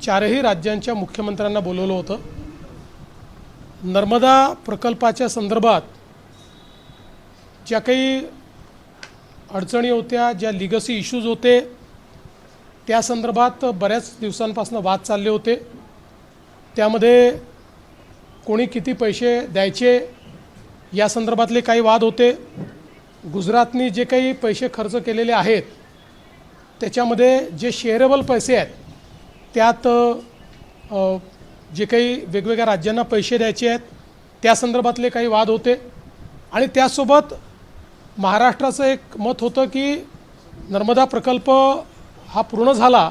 चारही राज्यांच्या मुख्यमंत्र्यांना बोलवलं होतं। नर्मदा प्रकल्पाच्या संदर्भात ज्या काही अडचणी होत्या, ज्या लिगसी इश्यूज होते, त्या संदर्भात बऱ्याच दिवसांपासून वाद चालले होते। त्यामध्ये कोणी किती पैसे द्यायचे या संदर्भातले काही वाद होते। गुजरातनी जे काही पैसे खर्च केलेले आहेत त्याच्यामध्ये जे शेअरेबल पैसे आहेत त्यात जे काही वेगवेगळ्या राज्यांना पैसे द्यायचे आहेत त्या संदर्भातले काही वाद होते। आणि त्यासोबत महाराष्ट्राचं एक मत होतं की नर्मदा प्रकल्प हा पूर्ण झाला,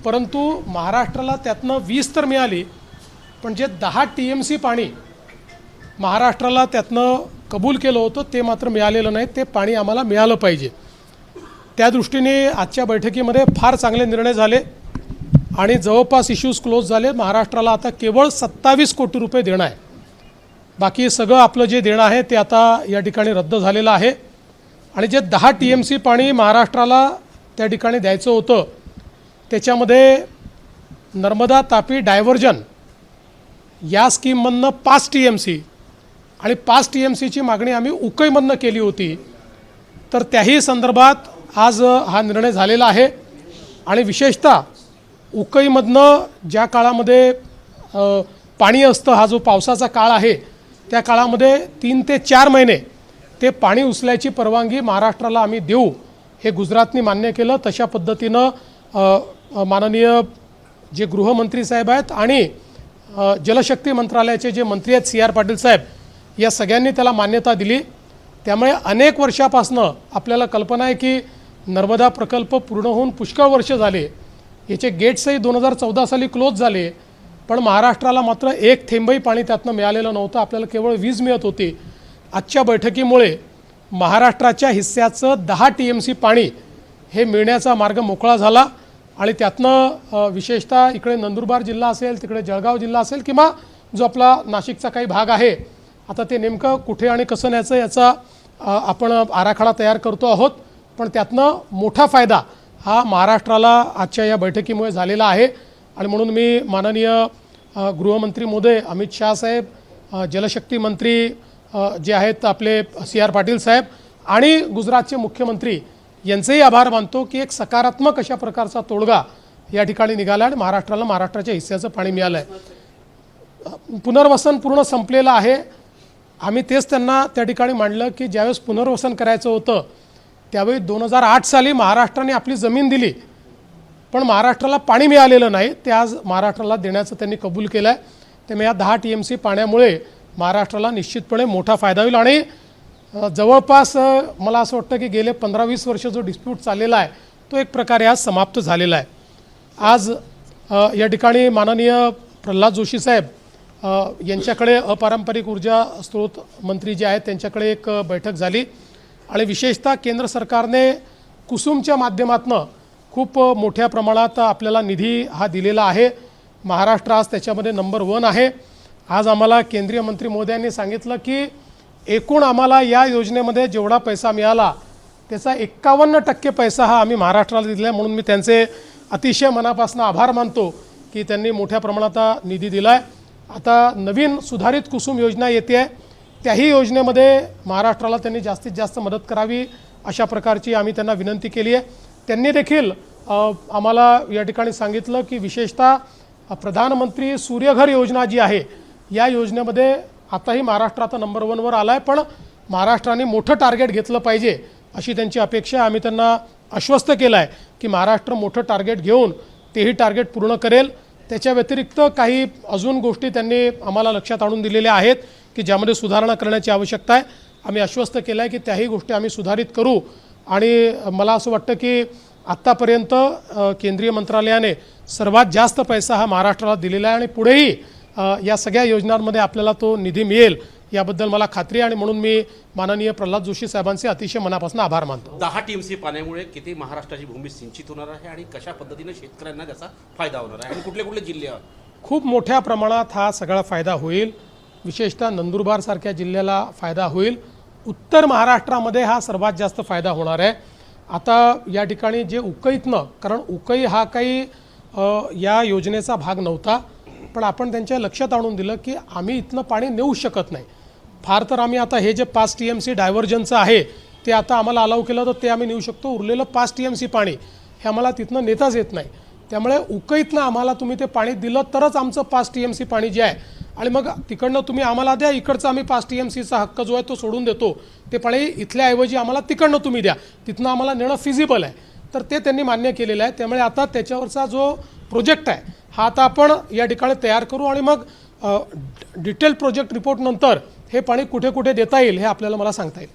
परंतु महाराष्ट्राला त्यातनं 20 तर मिळाली, पण जे 10 TMC पाणी महाराष्ट्राला त्यातनं कबूल केलं होतं ते मात्र मिळालेलं नाही। ते पाणी आम्हाला मिळालं पाहिजे। त्या दृष्टीने आजच्या बैठकीमध्ये फार चांगले निर्णय झाले आणि जवळपास इश्यूज क्लोज झाले। महाराष्ट्राला आता केवळ 27 कोटी रुपये देणं आहे, बाकी सगळं आपलं जे देणं आहे ते आता या ठिकाणी रद्द झालेलं आहे। आणि जे 10 TMC पाणी महाराष्ट्राला त्या ठिकाणी द्यायचं होतं त्याच्यामध्ये नर्मदा तापी डायव्हर्जन या स्कीममधनं 5 TMC आणि 5 TMCची मागणी आम्ही उकईमधनं केली होती, तर त्याही संदर्भात आज हा निर्णय झालेला आहे। आणि विशेषतः उकईमधनं ज्या काळामध्ये पाणी असतं, हा जो पावसाचा काळ आहे त्या काळामध्ये 3 ते 4 महिने ते पाणी उचलायची परवानगी महाराष्ट्राला आम्ही देऊ, हे गुजरातनी मान्य केलं। तशा पद्धतीनं माननीय जे गृहमंत्री साहेब आहेत आणि जलशक्ती मंत्रालयाचे जे मंत्री आहेत CR पाटील साहेब, या सगळ्यांनी त्याला मान्यता दिली। त्यामुळे अनेक वर्षापासनं आपल्याला कल्पना आहे की नर्मदा प्रकल्प पूर्ण होऊन पुष्कळ वर्ष झाले, याचे गेट्सही 2014 साली क्लोज झाले, पण महाराष्ट्राला मात्र एक थेंबही पाणी त्यातनं मिळालेलं नव्हतं। आपल्याला केवळ वीज मिळत होती। आजच्या बैठकीमुळे महाराष्ट्राच्या हिस्स्याचं 10 TMC पाणी हे मिळण्याचा मार्ग मोकळा झाला आणि त्यातनं विशेषतः इकडे नंदुरबार जिल्हा असेल, तिकडे जळगाव जिल्हा असेल किंवा जो आपला नाशिकचा काही भाग आहे, आता ते नेमकं कुठे आणि कसं न्यायचं याचा आपण आराखडा तयार करतो आहोत, पण त्यातनं मोठा फायदा हा महाराष्ट्राला आजच्या या बैठकीमुळे झालेला आहे। आणि म्हणून मी माननीय गृहमंत्री महोदय अमित शाह साहेब, जलशक्ती मंत्री जे आहेत आपले CR पाटील साहेब आणि गुजरातचे मुख्यमंत्री यांचेही आभार मानतो की एक सकारात्मक अशा प्रकारचा तोडगा या ठिकाणी निघाला आणि महाराष्ट्राला महाराष्ट्राच्या हिस्स्याचं पाणी मिळालं आहे। पुनर्वसन पूर्ण संपलेलं आहे। आम्ही तेच त्यांना त्या ठिकाणी मांडलं की ज्यावेळेस पुनर्वसन करायचं होतं त्यावेळी 2008 साली महाराष्ट्राने आपली जमीन दिली, पण महाराष्ट्राला पाणी मिळालेलं नाही, ते आज महाराष्ट्राला देण्याचं त्यांनी कबूल केलं आहे। त्यामुळे या 10 TMC पाण्यामुळे महाराष्ट्राला निश्चितपणे मोठा फायदा होईल। आणि जवळपास मला असं वाटतं की गेले 15-20 वर्ष जो डिस्प्यूट चाललेला आहे तो एक प्रकारे आज समाप्त झालेला आहे। आज या ठिकाणी माननीय प्रल्हाद जोशी साहेब यांच्याकडे अपारंपरिक ऊर्जा स्रोत मंत्री जे आहेत त्यांच्याकडे एक बैठक झाली आणि विशेषतः केंद्र सरकारने कुसुमच्या माध्यमातून खूप मोठ्या प्रमाणात आपल्याला निधी हा दिलेला आहे। महाराष्ट्र आज त्याच्यामध्ये नंबर 1 आहे। आज आम्हाला केंद्रीय मंत्री महोदयांनी सांगितलं की एकूण आम्हाला या योजनेमध्ये जेवढा पैसा मिळाला त्याचा 51% पैसा हा आम्ही महाराष्ट्राला दिला आहे। म्हणून मी त्यांचे अतिशय मनापासून आभार मानतो की त्यांनी मोठ्या प्रमाणात निधी दिला आहे। आता नवीन सुधारित कुसुम योजना येते आहे, त्याही योजनेमध्ये महाराष्ट्राला त्यांनी जास्तीत जास्त मदत करावी अशा प्रकारची आम्ही त्यांना विनंती केली आहे। त्यांनी देखील आम्हाला या ठिकाणी सांगितलं की विशेषतः प्रधानमंत्री सूर्यघर योजना जी आहे या योजनेमध्ये आताही महाराष्ट्र आता नंबर 1 वर आला आहे, पण महाराष्ट्राने मोठं टार्गेट घेतलं पाहिजे अशी त्यांची अपेक्षा। आम्ही त्यांना आश्वस्त केलं आहे की महाराष्ट्र मोठं टार्गेट घेऊन तेही टार्गेट पूर्ण करेल। त्याच्या व्यतिरिक्त काही अजून गोष्टी त्यांनी आम्हाला लक्षात आणून दिलेल्या आहेत की ज्यामध्ये सुधारणा करण्याची आवश्यकता आहे। आम्ही आश्वस्त केलं आहे की त्याही गोष्टी आम्ही सुधारित करू। आणि मला असं वाटतं की आत्तापर्यंत केंद्रीय मंत्रालयाने सर्वात जास्त पैसा हा महाराष्ट्राला दिलेला आहे आणि पुढेही या सगळ्या योजनांमध्ये आपल्याला तो निधी मिळेल याबद्दल मला खात्री आहे। आणि म्हणून मी माननीय प्रल्हाद जोशी साहेबांचे अतिशय मनापासून आभार मानतो। 10 TMC पाण्यामुळे किती महाराष्ट्राची भूमी सिंचित होणार आहे आणि कशा पद्धतीने शेतकऱ्यांना त्याचा फायदा होणार आहे आणि कुठले कुठले जिल्हे आहेत? खूप मोठ्या प्रमाणात हा सगळा फायदा होईल। विशेषतः नंदुरबार सारख्या जिल्ह्याला फायदा होईल। उत्तर महाराष्ट्रामध्ये हा सर्वात जास्त फायदा होणार आहे। आता या ठिकाणी जे उकईतनं, कारण उकई हा काही या योजनेचा भाग नव्हता, पण आपण त्यांच्या लक्षात आणून दिलं की आम्ही इथनं पाणी नेऊ शकत नाही. फार तर आम्ही आता हे जे 5 TMC डायव्हर्जनचं आहे ते आता आम्हाला अलाव केलं तर ते आम्ही नेऊ शकतो. उरलेलं 5 TMC पाणी हे आम्हाला तिथनं नेताच येत नाही. त्यामुळे उकईतनं आम्हाला तुम्ही ते पाणी दिलं तरच आमचं 5 TMC पाणी जे आहे, आणि मग तिकडनं तुम्ही आम्हाला द्या, इकडचं आम्ही 5 TMCचा हक्क जो आहे तो सोडून देतो, ते पाणी इथल्याऐवजी आम्हाला तिकडनं तुम्ही द्या, तिथनं आम्हाला नेणं फिजिबल आहे. तर ते त्यांनी मान्य केलेलं आहे. त्यामुळे आता त्याच्यावरचा जो प्रोजेक्ट आहे हा आता आपण या ठिकाणी तयार करू आणि मग डिटेल प्रोजेक्ट रिपोर्ट नंतर हे पाणी कुठे कुठे देता येईल हे आपल्याला मला सांगता येईल.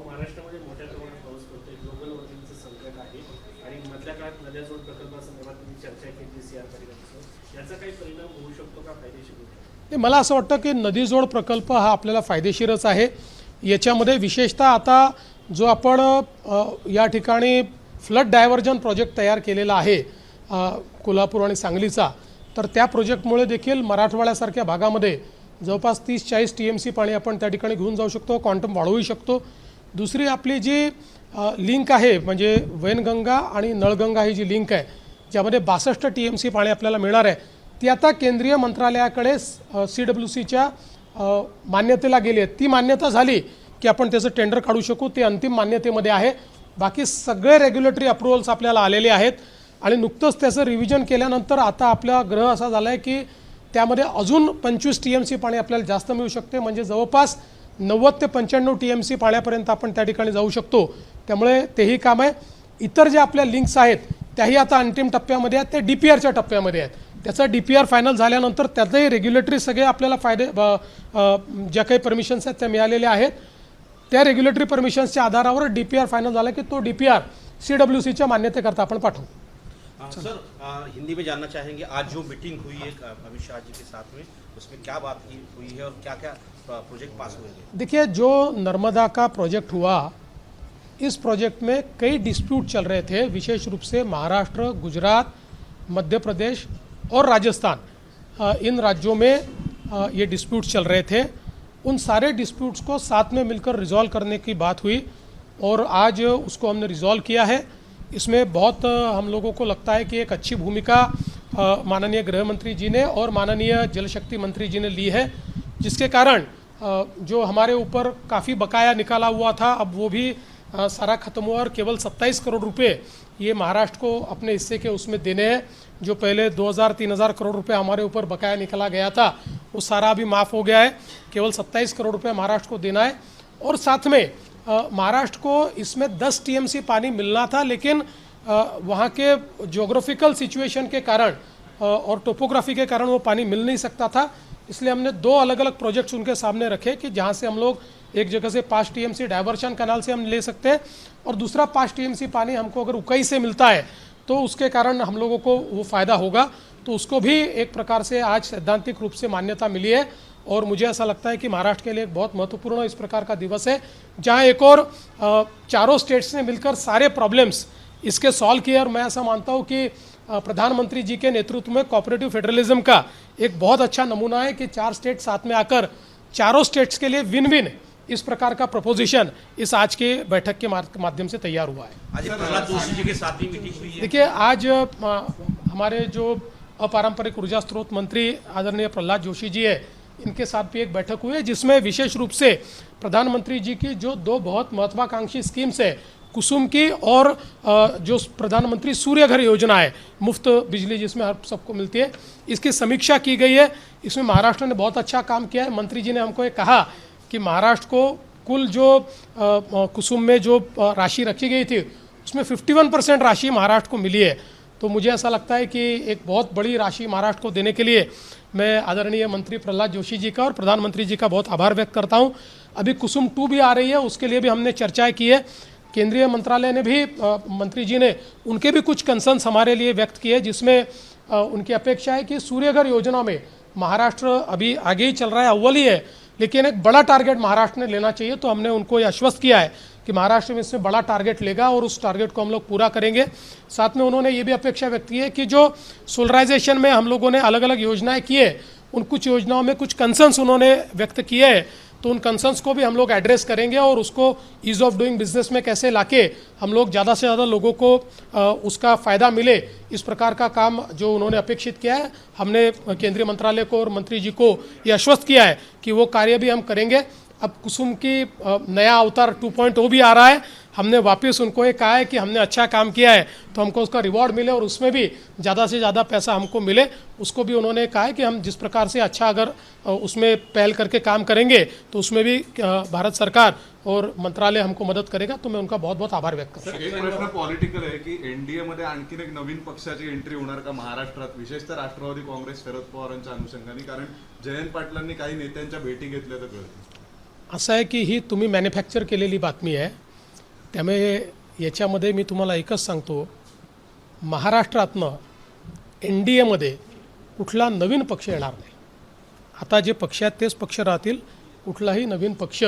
महाराष्ट्रामध्ये मोठ्या प्रमाणात पाऊस पडतोय, ग्लोबल वॉर्मिंगचं संकट आहे आणि मधल्या काळात नद्याजोड प्रकल्पासंदर्भात तुम्ही चर्चा केली CR परिषदेसोबत, याचा काही परिणाम होऊ शकतो का, फायदेशीर होऊ शकतो? मला असं वाटतं की नदीजोड प्रकल्प हा आपल्याला फायदेशीरच आहे. याच्यामध्ये विशेषतः आता जो आपण या ठिकाणी फ्लड डायव्हर्जन प्रोजेक्ट तयार केलेला आहे कोल्हापूर आणि सांगलीचा, तर त्या प्रोजेक्टमुळे देखील मराठवाड्यासारख्या भागामध्ये जवळपास 30-40 TMC पाणी आपण त्या ठिकाणी घेऊन जाऊ शकतो, क्वांटम वाढवू शकतो. दुसरी आपली जी लिंक आहे म्हणजे वैनगंगा आणि नळगंगा ही जी लिंक आहे ज्यामध्ये 62 TMC पाणी आपल्याला मिळणार आहे, ती आता केंद्रीय मंत्रालयाकडे CWCच्या मान्यतेला गेली आहे. ती मान्यता झाली की आपण त्याचं टेंडर काढू शकू. ते अंतिम मान्यतेमध्ये आहे. बाकी सगळे रेग्युलेटरी अप्रुव्हल्स आपल्याला आलेले आहेत आणि नुकतंच त्याचं रिव्हिजन केल्यानंतर आता आपला ग्रह असा झाला आहे की त्यामध्ये अजून 25 TMC पाणी आपल्याला जास्त मिळू शकते. म्हणजे जवळपास 90 ते 95 TMC पाण्यापर्यंत आपण त्या ठिकाणी जाऊ शकतो. त्यामुळे तेही काम आहे. इतर ज्या आपल्या लिंक्स आहेत त्याही आता अंतिम टप्प्यामध्ये आहेत, ते DPRच्या टप्प्यामध्ये आहेत. त्याचा DPR फायनल झाल्यानंतर त्याचंही रेग्युलेटरी सगळे आपल्याला फायदे ज्या काही परमिशन्स आहेत त्या मिळालेल्या आहेत. त्या रेग्युलेटरी परमिशन्सच्या आधारावर DPR फायनल झाला की तो DPR CWCच्या मान्यतेकरता आपण पाठवू. सर, हिंदी में जानना चाहेंगे, आज जो मीटिंग हुई है अमित शाह जी के साथ में, उसमें क्या बात हुई है और क्या क्या प्रोजेक्ट पास हुए हैं? देखिए, जो नर्मदा का प्रोजेक्ट हुआ, इस प्रोजेक्ट में कई डिस्प्यूट चल रहे थे, विशेष रूप से महाराष्ट्र, गुजरात, मध्य प्रदेश और राजस्थान, इन राज्यों में ये डिस्प्यूट चल रहे थे. उन सारे डिस्प्यूट्स को साथ में मिलकर रिजॉल्व करने की बात हुई और आज उसको हमने रिजॉल्व किया है. इसमें बहुत हम लोगों को लगता है कि एक अच्छी भूमिका माननीय गृह मंत्री जी ने और माननीय जल शक्ति मंत्री जी ने ली है, जिसके कारण जो हमारे ऊपर काफ़ी बकाया निकाला हुआ था अब वो भी सारा खत्म हुआ और केवल 27 करोड़ रुपए ये महाराष्ट्र को अपने हिस्से के उसमें देने हैं. जो पहले 2000-3000 करोड़ रुपए हमारे ऊपर बकाया निकला गया था वो सारा अभी माफ़ हो गया है. केवल 27 करोड़ रुपए महाराष्ट्र को देना है. और साथ में महाराष्ट्र को इसमें 10 TMC पानी मिलना था, लेकिन वहाँ के ज्योग्राफिकल सिचुएशन के कारण और टोपोग्राफी के कारण वो पानी मिल नहीं सकता था. इसलिए हमने 2 अलग अलग प्रोजेक्ट्स उनके सामने रखे कि जहाँ से हम लोग एक जगह से 5 TMC डायवर्शन कैनाल से हम ले सकते हैं और दूसरा 5 TMC पानी हमको अगर उकई से मिलता है तो उसके कारण हम लोगों को वो फ़ायदा होगा. तो उसको भी एक प्रकार से आज सैद्धांतिक रूप से मान्यता मिली है और मुझे ऐसा लगता है कि महाराष्ट्र के लिए एक बहुत महत्वपूर्ण इस प्रकार का दिवस है जहां एक और चारों स्टेट्स ने मिलकर सारे प्रॉब्लम्स इसके सॉल्व किए. और मैं ऐसा मानता हूं कि प्रधानमंत्री जी के नेतृत्व में कोऑपरेटिव फेडरलिज्म का एक बहुत अच्छा नमूना है कि 4 स्टेट साथ में आकर चारों स्टेट्स के लिए विन विन इस प्रकार का प्रपोजिशन इस आज के बैठक के माध्यम से तैयार हुआ है. आज प्रहलाद जोशी जी के साथ भी मीटिंग हुई है. देखिए, आज हमारे जो अपारंपरिक ऊर्जा स्रोत मंत्री आदरणीय प्रहलाद जोशी जी है, इनके साथ भी एक बैठक हुई है जिसमें विशेष रूप से प्रधानमंत्री जी की जो 2 बहुत महत्वाकांक्षी स्कीम्स है, कुसुम की और जो प्रधानमंत्री सूर्य घर योजना है, मुफ्त बिजली जिसमें हर सबको मिलती है, इसकी समीक्षा की गई है. इसमें महाराष्ट्र ने बहुत अच्छा काम किया है. मंत्री जी ने हमको ये कहा कि महाराष्ट्र को कुल जो कुसुम में जो राशि रखी गई थी उसमें 51% राशि महाराष्ट्र को मिली है. तो मुझे ऐसा लगता है कि एक बहुत बड़ी राशि महाराष्ट्र को देने के लिए मैं आदरणीय मंत्री प्रहलाद जोशी जी का और प्रधानमंत्री जी का बहुत आभार व्यक्त करता हूं. अभी कुसुम 2 भी आ रही है, उसके लिए भी हमने चर्चाएं की है. केंद्रीय मंत्रालय ने भी मंत्री जी ने उनके भी कुछ कंसर्न्स हमारे लिए व्यक्त किए, जिसमें उनकी अपेक्षा है कि सूर्यघर योजना में महाराष्ट्र अभी आगे ही चल रहा है, अव्वल ही है, लेकिन एक बड़ा टारगेट महाराष्ट्र ने लेना चाहिए. तो हमने उनको ये आश्वस्त किया है कि महाराष्ट्र में इसमें बड़ा टारगेट लेगा और उस टारगेट को हम लोग पूरा करेंगे. साथ में उन्होंने ये भी अपेक्षा व्यक्त की है कि जो सोलराइजेशन में हम लोगों ने अलग अलग योजनाएं की है, उन कुछ योजनाओं में कुछ कंसर्न्स उन्होंने व्यक्त किए हैं, तो उन कंसर्न्स को भी हम लोग एड्रेस करेंगे और उसको ईज़ ऑफ डूइंग बिजनेस में कैसे लाके हम लोग ज़्यादा से ज़्यादा लोगों को उसका फ़ायदा मिले, इस प्रकार का काम जो उन्होंने अपेक्षित किया है, हमने केंद्रीय मंत्रालय को और मंत्री जी को ये आश्वस्त किया है कि वो कार्य भी हम करेंगे। अब कुसुम की नया अवतार 2.0 भी आ रहा है, हमने वापस उनको ये कहा है कि हमने अच्छा काम किया है तो हमको उसका रिवॉर्ड मिले और उसमें भी ज़्यादा से ज़्यादा पैसा हमको मिले, उसको भी उन्होंने कहा है कि हम जिस प्रकार से अच्छा अगर उसमें पहल करके काम करेंगे तो उसमें भी भारत सरकार और मंत्रालय हमको मदत करेगा। तो मैं उनका बहुत बहुत आभार व्यक्त करतो। एक प्रश्न पॉलिटिकल आहे की एनडीए मध्ये आणखीन एक नवीन पक्षाची एंट्री होणार का महाराष्ट्रात, विशेषतः राष्ट्रवादी काँग्रेस शरद पवारांच्या अनुषंगाने, कारण जयंत पाटलांनी काही नेत्यांच्या भेटी घेतल्या तर कळतं। असं आहे की ही तुम्ही मॅन्युफॅक्चर केलेली बातमी आहे, त्यामुळे याच्यामध्ये मी तुम्हाला एकच सांगतो, महाराष्ट्रातनं एन डी एमध्ये कुठला नवीन पक्ष येणार नाही। आता जे पक्ष आहेत तेच पक्ष राहतील, कुठलाही नवीन पक्ष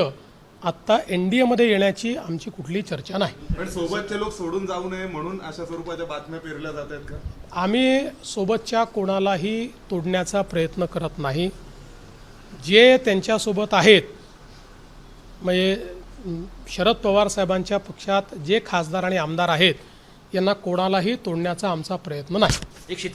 आत्ता एन डी एमध्ये येण्याची आमची कुठली चर्चा नाही। पण सोबतचे लोक सोडून जाऊ नये म्हणून अशा स्वरूपाच्या बातम्या पेरल्या जात आहेत का? आम्ही सोबतच्या कोणालाही तोडण्याचा प्रयत्न करत नाही। जे त्यांच्यासोबत आहेत, म्हणजे शरद पवार साहेबांच्या पक्षात जे खासदार आणि आमदार आहेत यांना कोणालाही तोडण्याचा आमचा प्रयत्न नाही। एक शेतकरी